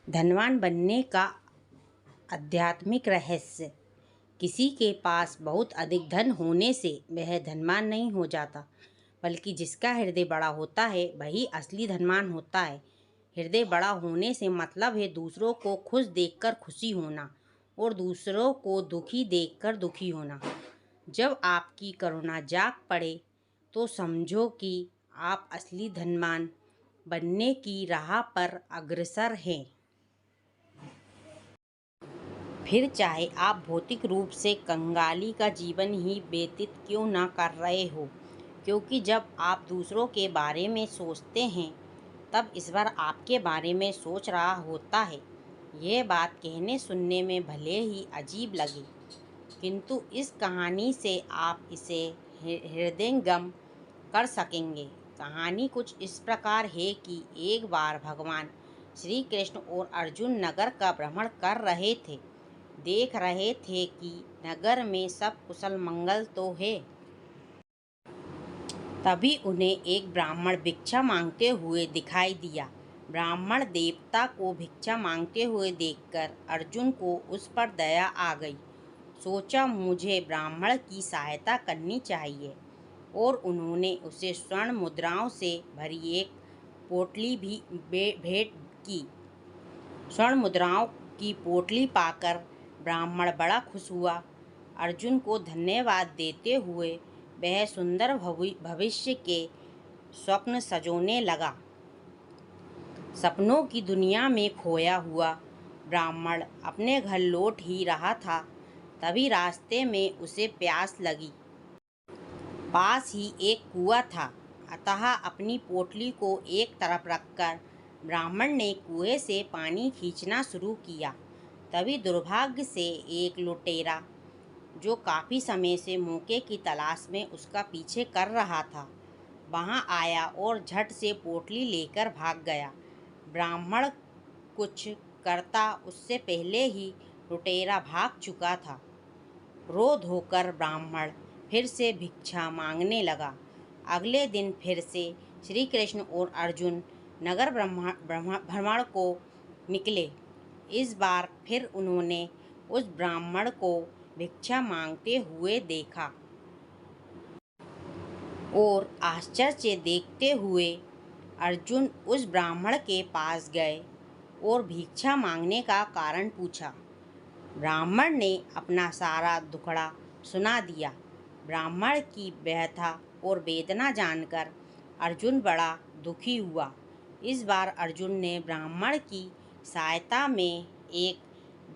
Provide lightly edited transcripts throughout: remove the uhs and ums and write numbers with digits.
धनवान बनने का आध्यात्मिक रहस्य। किसी के पास बहुत अधिक धन होने से वह धनवान नहीं हो जाता, बल्कि जिसका हृदय बड़ा होता है वही असली धनवान होता है। हृदय बड़ा होने से मतलब है दूसरों को खुश देखकर खुशी होना और दूसरों को दुखी देखकर दुखी होना। जब आपकी करुणा जाग पड़े तो समझो कि आप असली धनवान बनने की राह पर अग्रसर हैं। फिर चाहे आप भौतिक रूप से कंगाली का जीवन ही व्यतीत क्यों ना कर रहे हो, क्योंकि जब आप दूसरों के बारे में सोचते हैं तब ईश्वर आपके बारे में सोच रहा होता है। यह बात कहने सुनने में भले ही अजीब लगे, किंतु इस कहानी से आप इसे हृदयंगम कर सकेंगे। कहानी कुछ इस प्रकार है कि एक बार भगवान श्री कृष्ण और अर्जुन नगर का भ्रमण कर रहे थे। देख रहे थे कि नगर में सब कुशल मंगल तो है। तभी उन्हें एक ब्राह्मण भिक्षा मांगते हुए दिखाई दिया। ब्राह्मण देवता को भिक्षा मांगते हुए देखकर अर्जुन को उस पर दया आ गई। सोचा मुझे ब्राह्मण की सहायता करनी चाहिए, और उन्होंने उसे स्वर्ण मुद्राओं से भरी एक पोटली भी भेंट की। स्वर्ण मुद्राओं की पोटली पाकर ब्राह्मण बड़ा खुश हुआ। अर्जुन को धन्यवाद देते हुए वह सुंदर भविष्य के स्वप्न सजोने लगा। सपनों की दुनिया में खोया हुआ ब्राह्मण अपने घर लौट ही रहा था, तभी रास्ते में उसे प्यास लगी। पास ही एक कुआं था, अतः अपनी पोटली को एक तरफ रखकर ब्राह्मण ने कुएं से पानी खींचना शुरू किया। तभी दुर्भाग्य से एक लुटेरा, जो काफ़ी समय से मौके की तलाश में उसका पीछे कर रहा था, वहां आया और झट से पोटली लेकर भाग गया। ब्राह्मण कुछ करता उससे पहले ही लुटेरा भाग चुका था। क्रोध होकर ब्राह्मण फिर से भिक्षा मांगने लगा। अगले दिन फिर से श्री कृष्ण और अर्जुन नगर भ्रमण को निकले। इस बार फिर उन्होंने उस ब्राह्मण को भिक्षा मांगते हुए देखा और आश्चर्य से देखते हुए अर्जुन उस ब्राह्मण के पास गए और भिक्षा मांगने का कारण पूछा। ब्राह्मण ने अपना सारा दुखड़ा सुना दिया। ब्राह्मण की व्यथा और वेदना जानकर अर्जुन बड़ा दुखी हुआ। इस बार अर्जुन ने ब्राह्मण की सहायता में एक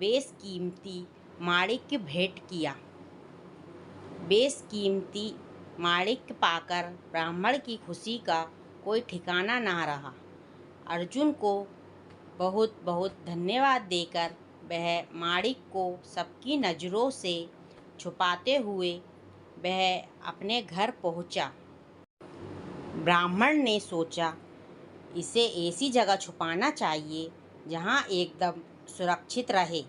बेशकीमती माणिक्य भेंट किया। बेशकीमती माणिक्य पाकर ब्राह्मण की खुशी का कोई ठिकाना ना रहा। अर्जुन को बहुत बहुत धन्यवाद देकर वह माणिक्य को सबकी नज़रों से छुपाते हुए वह अपने घर पहुंचा। ब्राह्मण ने सोचा इसे ऐसी जगह छुपाना चाहिए जहां एकदम सुरक्षित रहे,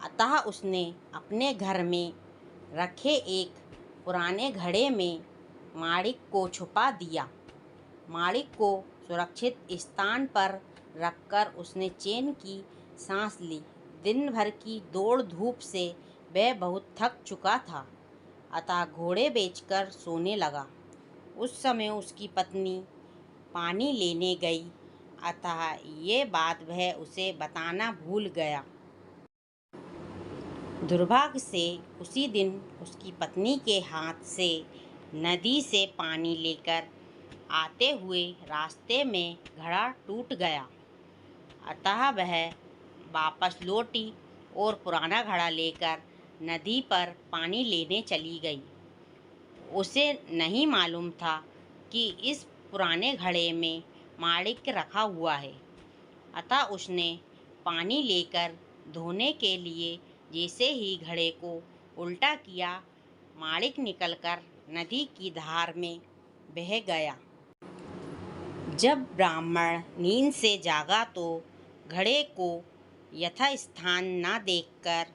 अतः उसने अपने घर में रखे एक पुराने घड़े में माणिक्य को छुपा दिया। माणिक्य को सुरक्षित स्थान पर रखकर उसने चैन की सांस ली। दिन भर की दौड़ धूप से वह बहुत थक चुका था, अतः घोड़े बेचकर सोने लगा। उस समय उसकी पत्नी पानी लेने गई, अतः ये बात वह उसे बताना भूल गया। दुर्भाग्य से उसी दिन उसकी पत्नी के हाथ से नदी से पानी लेकर आते हुए रास्ते में घड़ा टूट गया, अतः वह वापस लौटी और पुराना घड़ा लेकर नदी पर पानी लेने चली गई। उसे नहीं मालूम था कि इस पुराने घड़े में माणिक्य रखा हुआ है, अतः उसने पानी लेकर धोने के लिए जैसे ही घड़े को उल्टा किया, माणिक्य निकलकर नदी की धार में बह गया। जब ब्राह्मण नींद से जागा तो घड़े को यथास्थान न देखकर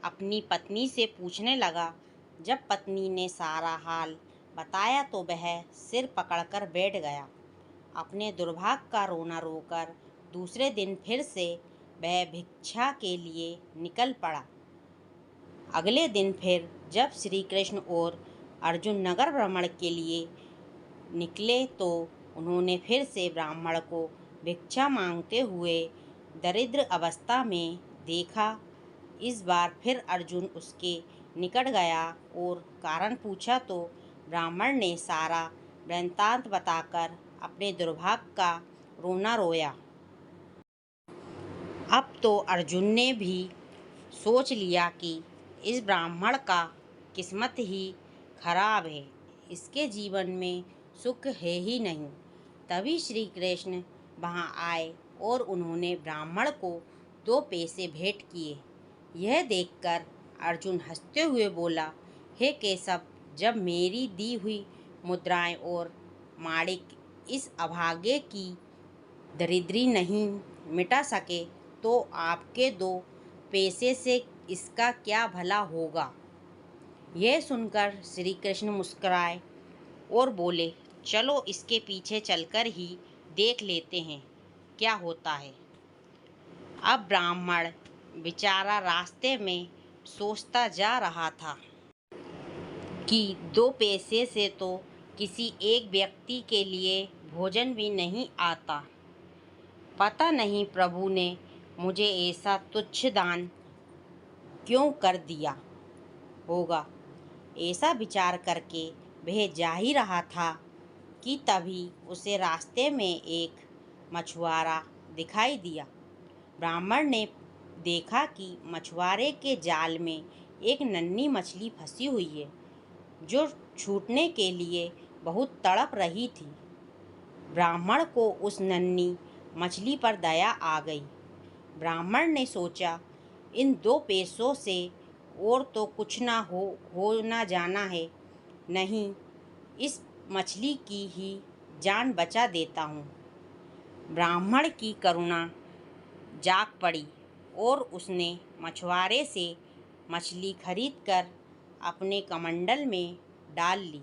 अपनी पत्नी से पूछने लगा। जब पत्नी ने सारा हाल बताया तो वह सिर पकड़कर बैठ गया। अपने दुर्भाग्य का रोना रोकर दूसरे दिन फिर से वह भिक्षा के लिए निकल पड़ा। अगले दिन फिर जब श्री कृष्ण और अर्जुन नगर भ्रमण के लिए निकले तो उन्होंने फिर से ब्राह्मण को भिक्षा मांगते हुए दरिद्र अवस्था में देखा। इस बार फिर अर्जुन उसके निकट गया और कारण पूछा तो ब्राह्मण ने सारा वृत्तांत बताकर अपने दुर्भाग्य का रोना रोया। अब तो अर्जुन ने भी सोच लिया कि इस ब्राह्मण का किस्मत ही खराब है, इसके जीवन में सुख है ही नहीं। तभी श्री कृष्ण वहाँ आए और उन्होंने ब्राह्मण को 2 पैसे भेंट किए। यह देखकर अर्जुन हंसते हुए बोला, हे केशव, जब मेरी दी हुई मुद्राएं और माणिक इस अभागे की दरिद्री नहीं मिटा सके तो आपके 2 पैसे से इसका क्या भला होगा। यह सुनकर श्री कृष्ण मुस्कुराए और बोले, चलो इसके पीछे चलकर ही देख लेते हैं क्या होता है। अब ब्राह्मण बेचारा रास्ते में सोचता जा रहा था कि 2 पैसे से तो किसी एक व्यक्ति के लिए भोजन भी नहीं आता। पता नहीं प्रभु ने मुझे ऐसा तुच्छ दान क्यों कर दिया होगा। ऐसा विचार करके वह जा ही रहा था कि तभी उसे रास्ते में एक मछुआरा दिखाई दिया। ब्राह्मण ने देखा कि मछुआरे के जाल में एक नन्ही मछली फंसी हुई है जो छूटने के लिए बहुत तड़प रही थी। ब्राह्मण को उस नन्ही मछली पर दया आ गई। ब्राह्मण ने सोचा, इन 2 पैसों से और तो कुछ ना हो ना जाना है, नहीं इस मछली की ही जान बचा देता हूँ। ब्राह्मण की करुणा जाग पड़ी और उसने मछुआरे से मछली खरीदकर अपने कमंडल में डाल ली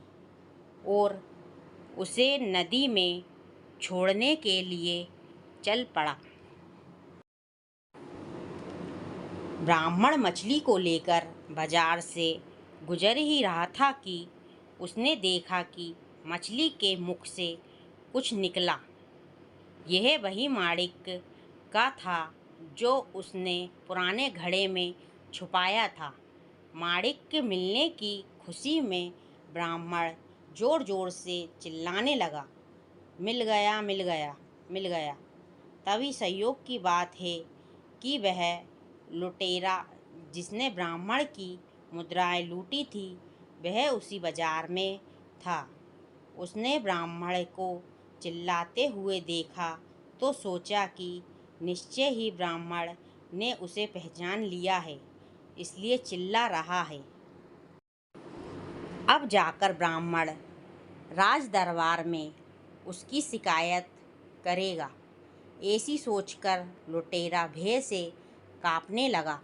और उसे नदी में छोड़ने के लिए चल पड़ा। ब्राह्मण मछली को लेकर बाजार से गुजर ही रहा था कि उसने देखा कि मछली के मुख से कुछ निकला। यह वही माणिक का था जो उसने पुराने घड़े में छुपाया था। माणिक मिलने की खुशी में ब्राह्मण जोर जोर से चिल्लाने लगा, मिल गया, मिल गया, मिल गया। तभी संयोग की बात है कि वह लुटेरा जिसने ब्राह्मण की मुद्राएं लूटी थी वह उसी बाजार में था। उसने ब्राह्मण को चिल्लाते हुए देखा तो सोचा कि निश्चय ही ब्राह्मण ने उसे पहचान लिया है, इसलिए चिल्ला रहा है। अब जाकर ब्राह्मण राज दरबार में उसकी शिकायत करेगा। ऐसी सोचकर लुटेरा भय से कांपने लगा।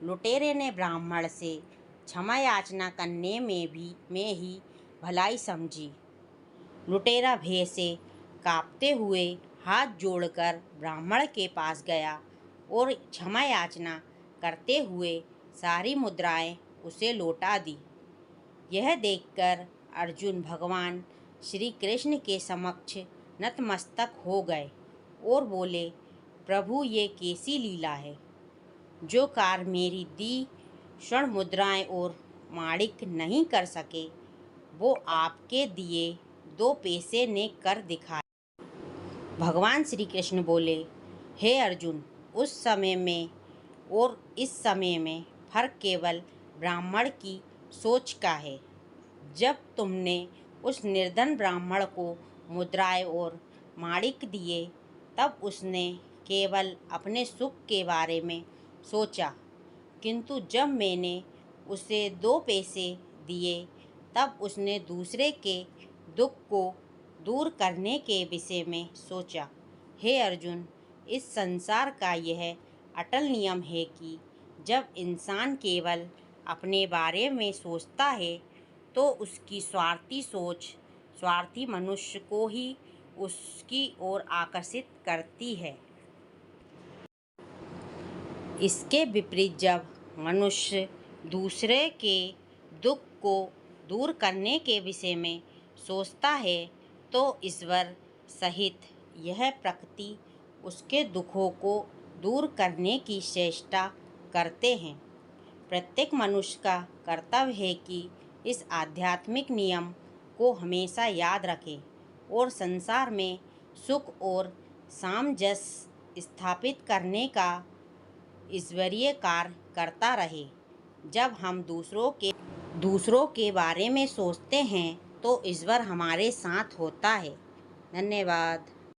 लुटेरे ने ब्राह्मण से क्षमा याचना करने में ही भलाई समझी। लुटेरा भय से कांपते हुए हाथ जोड़कर ब्राह्मण के पास गया और क्षमा याचना करते हुए सारी मुद्राएं उसे लौटा दी। यह देखकर अर्जुन भगवान श्री कृष्ण के समक्ष नतमस्तक हो गए और बोले, प्रभु ये कैसी लीला है। जो कार्य मेरी दी स्वर्ण मुद्राएं और माणिक नहीं कर सके वो आपके दिए 2 पैसे ने कर दिखाया। भगवान श्री कृष्ण बोले, हे अर्जुन, उस समय में और इस समय में फर्क केवल ब्राह्मण की सोच का है। जब तुमने उस निर्धन ब्राह्मण को मुद्राएं और माणिक दिए तब उसने केवल अपने सुख के बारे में सोचा, किंतु जब मैंने उसे 2 पैसे दिए तब उसने दूसरे के दुख को दूर करने के विषय में सोचा। हे अर्जुन, इस संसार का यह अटल नियम है कि जब इंसान केवल अपने बारे में सोचता है तो उसकी स्वार्थी सोच स्वार्थी मनुष्य को ही उसकी ओर आकर्षित करती है। इसके विपरीत जब मनुष्य दूसरे के दुख को दूर करने के विषय में सोचता है तो ईश्वर सहित यह प्रकृति उसके दुखों को दूर करने की चेष्टा करते हैं। प्रत्येक मनुष्य का कर्तव्य है कि इस आध्यात्मिक नियम को हमेशा याद रखे और संसार में सुख और सामंजस्य स्थापित करने का ईश्वरीय कार्य करता रहे। जब हम दूसरों के बारे में सोचते हैं तो ईश्वर हमारे साथ होता है। धन्यवाद।